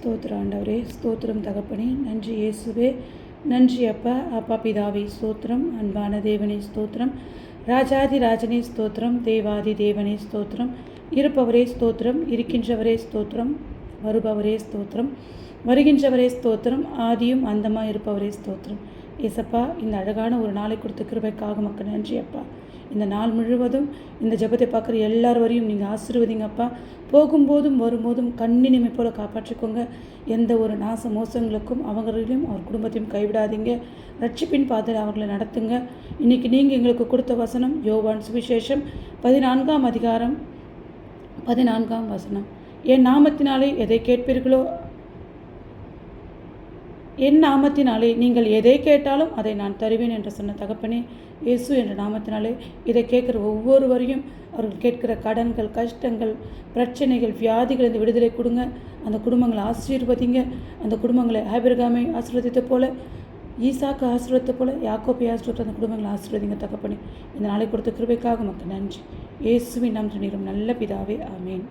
ஸ்தோத்திரம் ஆண்டவரே, ஸ்தோத்திரம் தகப்பனே, நன்றி இயேசுவே, நன்றி அப்பா. அப்பா பிதாவே ஸ்தோத்திரம், அன்பான தேவனே ஸ்தோத்திரம், ராஜாதி ராஜனே ஸ்தோத்திரம், தேவாதி தேவனே ஸ்தோத்திரம், இருப்பவரே ஸ்தோத்திரம், இருக்கின்றவரே ஸ்தோத்திரம், வருபவரே ஸ்தோத்திரம், வருகின்றவரே ஸ்தோத்திரம், ஆதியும் அந்தமாக இருப்பவரே ஸ்தோத்திரம். ஏசப்பா, இந்த அழகான ஒரு நாளை கொடுத்த கிருபைக்காக மக்கள் நன்றி அப்பா. இந்த நாள் முழுவதும் இந்த ஜெபத்தை பார்க்குற எல்லார் வரையும் நீங்கள் ஆசீர்வதிங்கப்பா. போகும்போதும் வரும்போதும் கண்ணினிமை போல காப்பாற்றிக்கோங்க. எந்த ஒரு நாச மோசங்களுக்கும் அவங்களையும் அவர் குடும்பத்தையும் கைவிடாதீங்க. ரட்சிப்பின் பாதையில் அவர்களை நடத்துங்க. இன்றைக்கி நீங்கள் எங்களுக்கு கொடுத்த வசனம் யோவான் சுவிசேஷம் 14ஆம் அதிகாரம் 14ஆம் வசனம். என் நாமத்தினாலே எதை கேட்பீர்களோ, என் நாமத்தினாலே நீங்கள் எதை கேட்டாலும் அதை நான் தருவேன் என்று சொன்ன தகப்பனே, இயேசு என்ற நாமத்தினாலே இதை கேட்குற ஒவ்வொருவரையும் அவர்கள் கேட்கிற கடன்கள், கஷ்டங்கள், பிரச்சனைகள், வியாதிகள் இந்த விடுதலை கொடுங்க. அந்த குடும்பங்களை ஆசீர்வதிங்க. அந்த குடும்பங்களை ஆபிரகாமை ஆசீர்வதித்த போல, ஈசாக்கு ஆசீர்வதித்த போல, யாக்கோபை ஆசீர்வதித்த அந்த குடும்பங்களை ஆசீர்வதிங்க தகப்பனே. இந்த நாளை கொடுத்த கிருபைக்காக மக்கள் நன்றி. இயேசுவின் நாமத்தில் நல்ல பிதாவே, ஆமேன்.